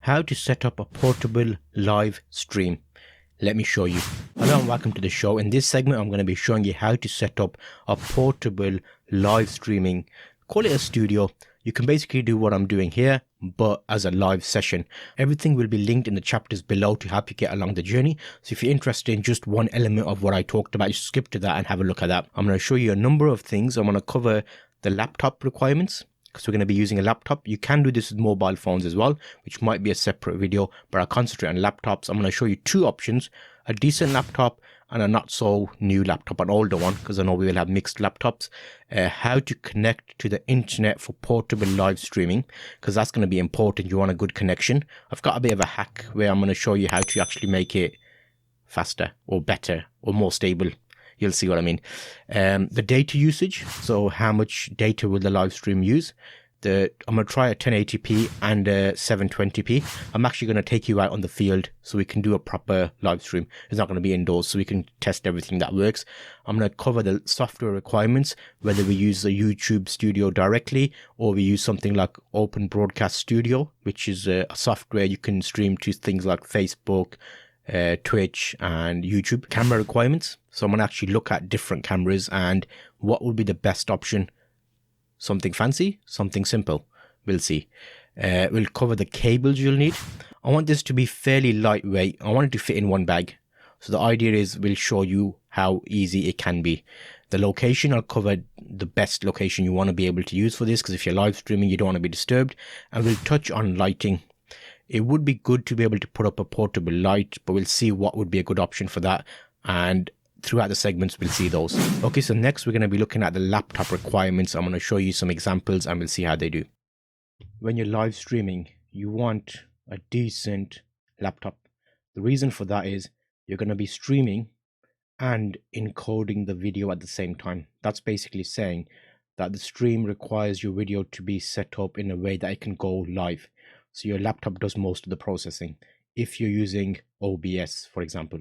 how to set up a portable live stream. Let me show you. Hello and welcome to the show. In this segment, I'm going to be showing you how to set up a portable live streaming. Call it a studio. You can basically do what I'm doing here, but as a live session. Everything will be linked in the chapters below to help you get along the journey. So if you're interested in just one element of what I talked about, just skip to that and have a look at that. I'm going to show you a number of things. I'm going to cover the laptop requirements, because we're going to be using a laptop. You can do this with mobile phones as well, which might be a separate video, but I'll concentrate on laptops. I'm going to show you two options: a decent laptop and a not so new laptop, an older one, because I know we will have mixed laptops. How to connect to the internet for portable live streaming, because that's going to be important. You want a good connection. I've got a bit of a hack where I'm going to show you how to actually make it faster or better or more stable. You'll see what I mean. The data usage, so how much data will the live stream use? I'm going to try a 1080p and a 720p. I'm actually going to take you out on the field so we can do a proper live stream. It's not going to be indoors, so we can test everything that works. I'm going to cover the software requirements, whether we use the YouTube Studio directly or we use something like Open Broadcast Studio, which is a software you can stream to things like Facebook, Twitch and YouTube. Camera requirements, so I'm going to actually look at different cameras and what would be the best option. Something fancy, something simple, we'll see. We'll cover the cables you'll need. I want this to be fairly lightweight. I want it to fit in one bag, so the idea is we'll show you how easy it can be. The location, I'll cover the best location you want to be able to use for this, because if you're live streaming you don't want to be disturbed. And we'll touch on lighting. It would be good to be able to put up a portable light, but we'll see what would be a good option for that. And throughout the segments, we'll see those. Okay, so next we're going to be looking at the laptop requirements. I'm going to show you some examples and we'll see how they do. When you're live streaming, you want a decent laptop. The reason for that is you're going to be streaming and encoding the video at the same time. That's basically saying that the stream requires your video to be set up in a way that it can go live. So your laptop does most of the processing. If you're using OBS, for example,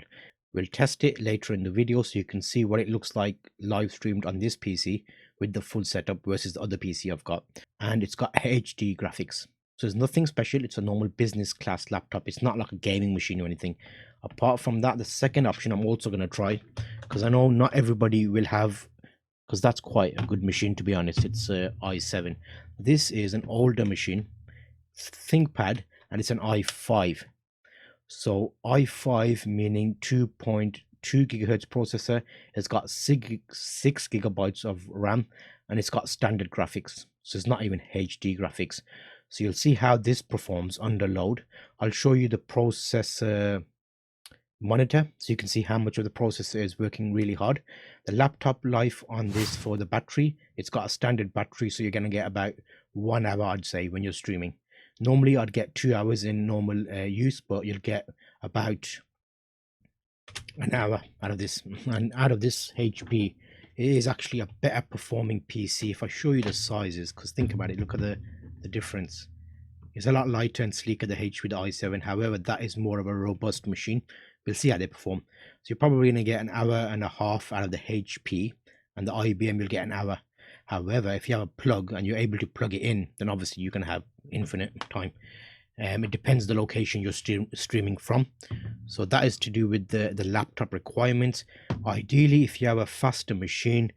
we'll test it later in the video so you can see what it looks like live streamed on this PC with the full setup versus the other PC I've got. And it's got HD graphics. So there's nothing special. It's a normal business class laptop. It's not like a gaming machine or anything. Apart from that, the second option I'm also going to try, because I know not everybody will have, because that's quite a good machine to be honest. It's a i7. This is an older machine, ThinkPad, and it's an i5. So i5 meaning 2.2 gigahertz processor. It's got 6 gigabytes of RAM and it's got standard graphics, so it's not even HD graphics. So you'll see how this performs under load. I'll show you the processor monitor so you can see how much of the processor is working really hard. The laptop life on this, for the battery, it's got a standard battery, so you're going to get about 1 hour, I'd say, when you're streaming. Normally I'd get 2 hours in normal use, but you'll get about an hour out of this. And out of this HP, it is actually a better performing PC. If I show you the sizes, because think about it, look at the difference. It's a lot lighter and sleeker, the HP, the i7. However, that is more of a robust machine. We'll see how they perform. So you're probably going to get an hour and a half out of the HP, and the IBM you'll get an hour. However, if you have a plug and you're able to plug it in, then obviously you can have infinite time. It depends the location you're streaming from. So that is to do with the laptop requirements. Ideally, if you have a faster machine,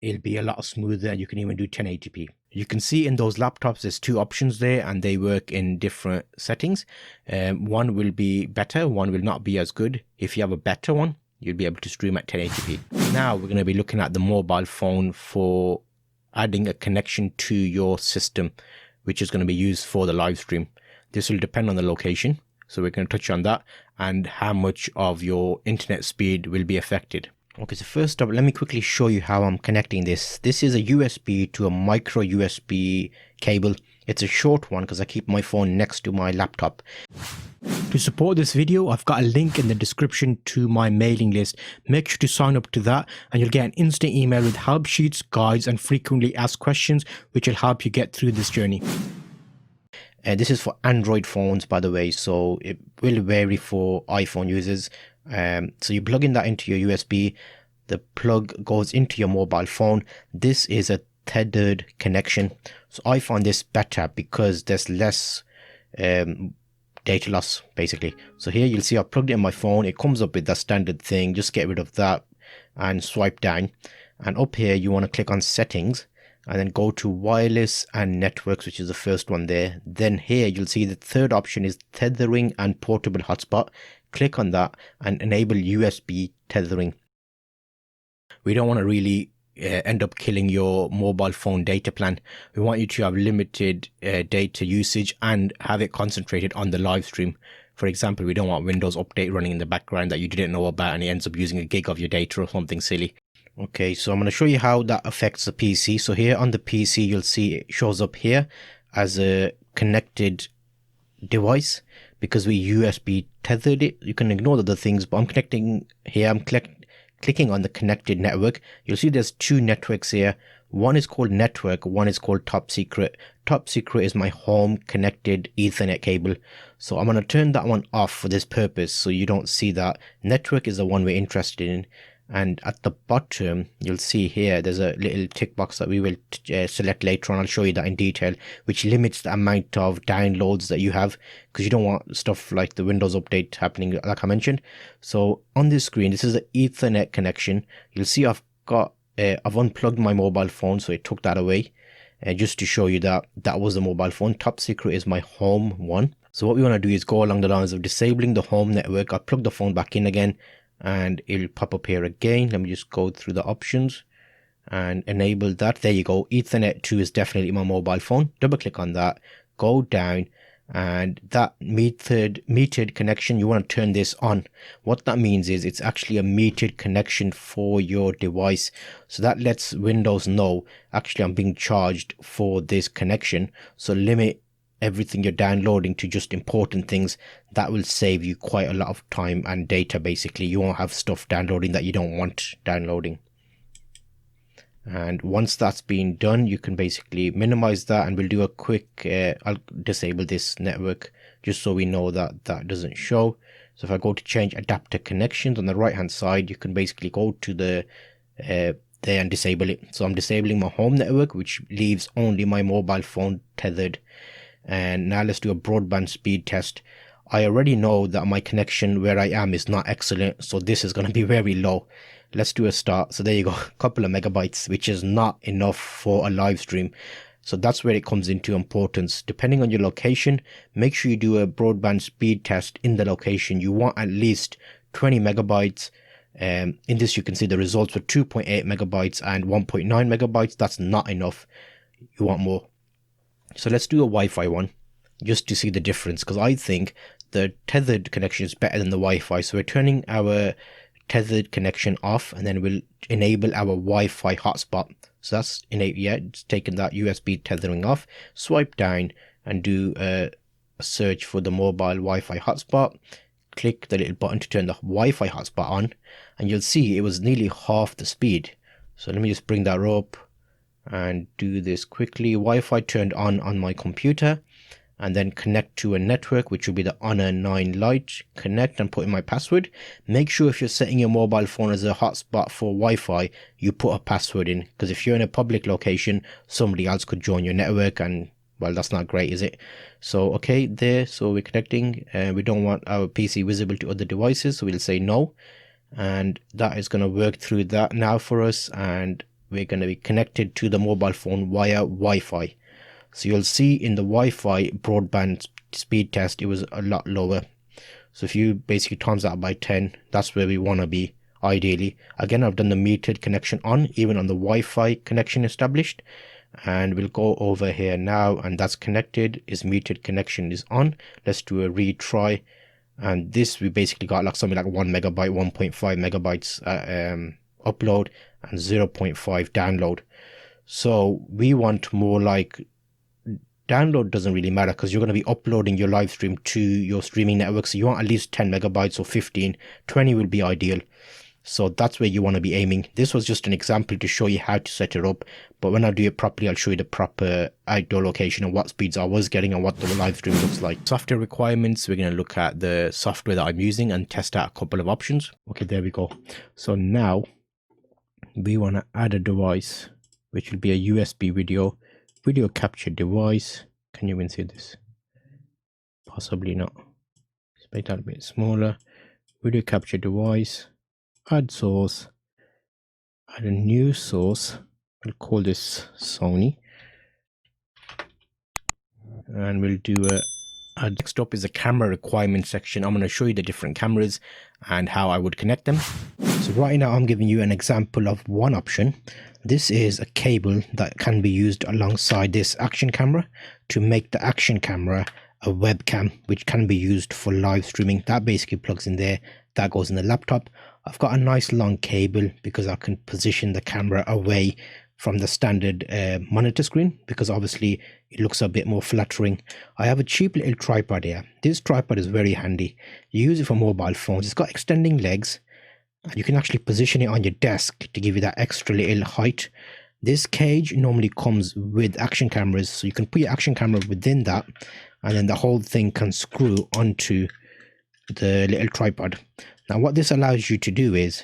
it'll be a lot smoother and you can even do 1080p. You can see in those laptops there's two options there and they work in different settings. One will be better, one will not be as good. If you have a better one, you'll be able to stream at 1080p. Now we're going to be looking at the mobile phone for adding a connection to your system, which is going to be used for the live stream. This will depend on the location, so we're going to touch on that and how much of your internet speed will be affected. Okay, so first up, let me quickly show you how I'm connecting this. This is a USB to a micro USB cable. It's a short one because I keep my phone next to my laptop. To support this video, I've got a link in the description to my mailing list. Make sure to sign up to that and you'll get an instant email with help sheets, guides and frequently asked questions which will help you get through this journey. This is for Android phones, by the way, so it will vary for iPhone users. So you plug in that into your USB, the plug goes into your mobile phone. This is a tethered connection, so I find this better because there's less data loss basically. So here you'll see I plugged it in my phone. It comes up with that standard thing. Just get rid of that and swipe down, and up here you want to click on settings and then go to wireless and networks, which is the first one there. Then here you'll see the third option is tethering and portable hotspot. Click on that and enable USB tethering. We don't want to really end up killing your mobile phone data plan. We want you to have limited data usage and have it concentrated on the live stream. For example, we don't want Windows Update running in the background that you didn't know about and it ends up using a gig of your data or something silly. Okay, so I'm going to show you how that affects the PC. So here on the PC, you'll see it shows up here as a connected device because we USB tethered it. You can ignore the other things, but I'm connecting here. I'm clicking on the connected network. You'll see there's two networks here. One is called network, one is called top secret. Top secret is my home connected Ethernet cable. So I'm going to turn that one off for this purpose so you don't see that. Network is the one we're interested in. And at the bottom, you'll see here, there's a little tick box that we will select later on. I'll show you that in detail, which limits the amount of downloads that you have because you don't want stuff like the Windows update happening, like I mentioned. So on this screen, this is an Ethernet connection. You'll see I've unplugged my mobile phone, so it took that away. Just to show you that that was the mobile phone. Top secret is my home one. So what we want to do is go along the lines of disabling the home network. I'll plug the phone back in again, and it'll pop up here again. Let me just go through the options and enable that. There you go. Ethernet 2 is definitely my mobile phone. Double click on that, go down, and that metered connection, you want to turn this on. What that means is it's actually a metered connection for your device. So that lets Windows know actually I'm being charged for this connection. So limit everything you're downloading to just important things. That will save you quite a lot of time and data. Basically, you won't have stuff downloading that you don't want downloading. And once that's been done, you can basically minimize that, and we'll do a quick I'll disable this network just so we know that that doesn't show. So if I go to change adapter connections on the right hand side, you can basically go to the there and disable it. So I'm disabling my home network, which leaves only my mobile phone tethered. And now let's do a broadband speed test. I already know that my connection where I am is not excellent, so this is going to be very low. Let's do a start. So there you go, a couple of megabytes, which is not enough for a live stream. So that's where it comes into importance. Depending on your location, make sure you do a broadband speed test in the location. You want at least 20 megabytes. In this, you can see the results were 2.8 megabytes and 1.9 megabytes. That's not enough. You want more. So let's do a Wi-Fi one just to see the difference, because I think the tethered connection is better than the Wi-Fi. So we're turning our tethered connection off, and then we'll enable our Wi-Fi hotspot. So that's it's taken that USB tethering off. Swipe down and do a search for the mobile Wi-Fi hotspot. Click the little button to turn the Wi-Fi hotspot on, and you'll see it was nearly half the speed. So let me just bring that up and do this quickly. Wi-Fi turned on my computer, and then connect to a network, which will be the Honor 9 Lite. Connect and put in my password. Make sure if you're setting your mobile phone as a hotspot for Wi-Fi, you put a password in, because if you're in a public location, somebody else could join your network, and well, that's not great, is it? So okay, there, so we're connecting, and we don't want our PC visible to other devices, so we'll say no, and that is going to work through that now for us, and we're going to be connected to the mobile phone via Wi-Fi. So you'll see in the Wi-Fi broadband speed test, it was a lot lower. So if you basically times that by 10, that's where we want to be ideally. Again, I've done the metered connection on, even on the Wi-Fi connection established. And we'll go over here now, and that's connected. Is metered connection is on. Let's do a retry. And this, we basically got like something like 1 megabyte, 1.5 megabytes upload and 0.5 download. So we want more like download doesn't really matter, because you're going to be uploading your live stream to your streaming network. So you want at least 10 megabytes or 15, 20 will be ideal. So that's where you want to be aiming. This was just an example to show you how to set it up. But when I do it properly, I'll show you the proper outdoor location and what speeds I was getting and what the live stream looks like. Software requirements, we're going to look at the software that I'm using and test out a couple of options. Okay, there we go. So now we want to add a device, which will be a USB video capture device. Can you even see this? Possibly not. make that a bit smaller. Video capture device, add source, add a new source. We'll call this Sony, and we'll do next up is the camera requirement section. I'm going to show you the different cameras and how I would connect them. So right now I'm giving you an example of one option. This is a cable that can be used alongside this action camera to make the action camera a webcam, which can be used for live streaming. That basically plugs in there, that goes in the laptop. I've got a nice long cable because I can position the camera away from the standard monitor screen, because obviously it looks a bit more flattering. I have a cheap little tripod here. This tripod is very handy. You use it for mobile phones. It's got extending legs, and you can actually position it on your desk to give you that extra little height. This cage normally comes with action cameras, so you can put your action camera within that, and then the whole thing can screw onto the little tripod. Now what this allows you to do is,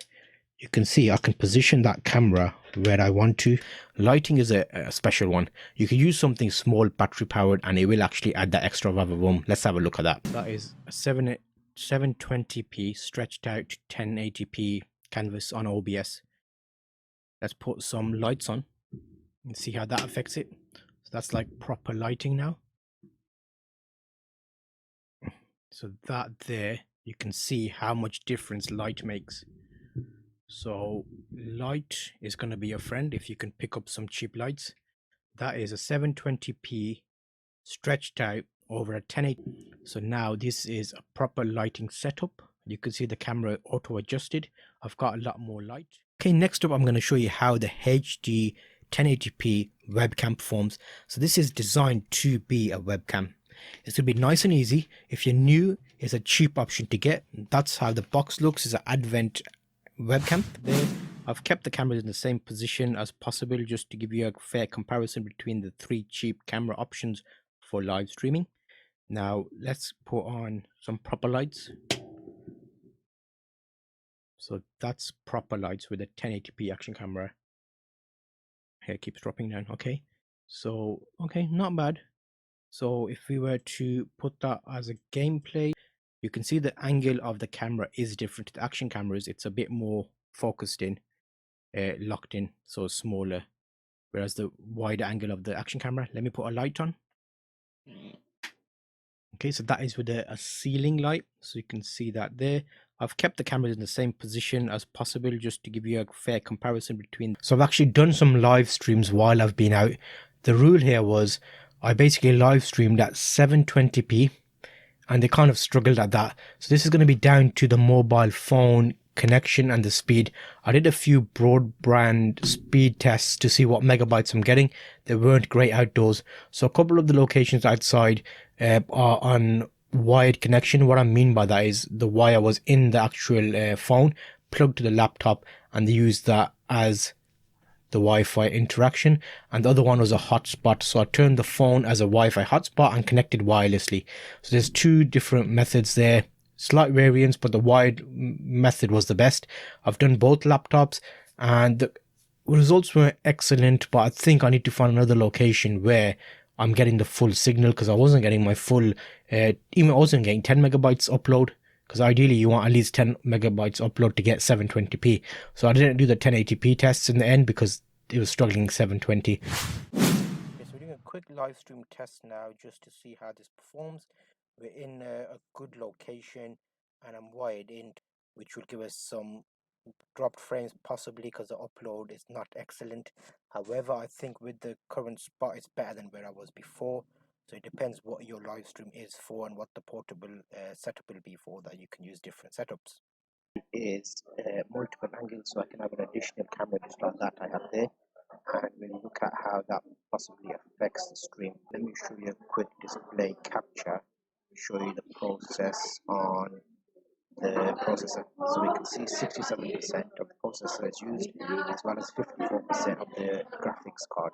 you can see I can position that camera where I want to. Lighting is a special one. You can use something small, battery powered, and it will actually add that extra boom. Let's have a look at that. That is a 720p stretched out to 1080p canvas on OBS. Let's put some lights on and see how that affects it. So that's like proper lighting now. So that there, you can see how much difference light makes. So light is going to be your friend if you can pick up some cheap lights. That is a 720p stretched out over a 1080. So now this is a proper lighting setup. You can see the camera auto adjusted. I've got a lot more light. Okay, next up I'm going to show you how the HD 1080p webcam performs. So this is designed to be a webcam. It's going to be nice and easy. If you're new, it's a cheap option to get. That's how the box looks. It's an Advent webcam there. I've kept the cameras in the same position as possible just to give you a fair comparison between the three cheap camera options for live streaming. Now let's put on some proper lights. So that's proper lights with a 1080p action camera. Here, keeps dropping down. Okay, so okay, not bad. So if we were to put that as a gameplay, you can see the angle of the camera is different to the action cameras. It's a bit more focused in, locked in, so smaller, whereas the wider angle of the action camera. Let me put a light on. Okay, so that is with a ceiling light, so you can see that there. I've kept the cameras in the same position as possible just to give you a fair comparison between. So I've actually done some live streams while I've been out. The rule here was I basically live streamed at 720p, and they kind of struggled at that. So this is going to be down to the mobile phone connection and the speed. I did a few broadband speed tests to see what megabytes I'm getting. They weren't great outdoors. So a couple of the locations outside are on wired connection. What I mean by that is the wire was in the actual phone, plugged to the laptop, and they used that as the Wi-Fi interaction, and the other one was a hotspot. So I turned the phone as a Wi-Fi hotspot and connected wirelessly. So there's two different methods there, slight variance, but the wired method was the best. I've done both laptops and the results were excellent, but I think I need to find another location where I'm getting the full signal, because I wasn't getting my full, even I wasn't getting 10 megabytes upload, because ideally you want at least 10 megabytes upload to get 720p. So I didn't do the 1080p tests in the end because it was struggling 720. Okay, so we're doing a quick live stream test now just to see how this performs. We're in a good location and I'm wired in, which will give us some dropped frames possibly because the upload is not excellent. However, I think with the current spot it's better than where I was before. So it depends what your live stream is for and what the portable setup will be for, that you can use different setups. Is multiple angles, so I can have an additional camera just like that I have there, and we'll look at how that possibly affects the stream. Let me show you a quick display capture, show you the process on the processor. So we can see 67% of the processor is used, as well as 54% of the graphics card.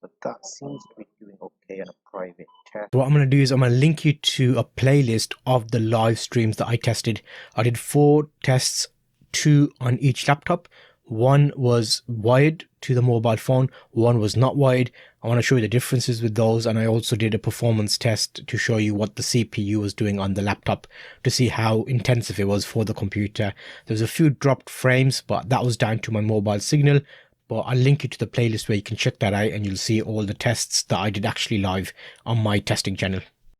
But that seems to be doing okay on a private test. What I'm going to do is I'm going to link you to a playlist of the live streams that I tested. I did 4 tests, 2 on each laptop. One was wired to the mobile phone, one was not wired. I want to show you the differences with those, and I also did a performance test to show you what the CPU was doing on the laptop to see how intensive it was for the computer. There's a few dropped frames, but that was down to my mobile signal. But I'll link you to the playlist where you can check that out, and you'll see all the tests that I did actually live on my testing channel.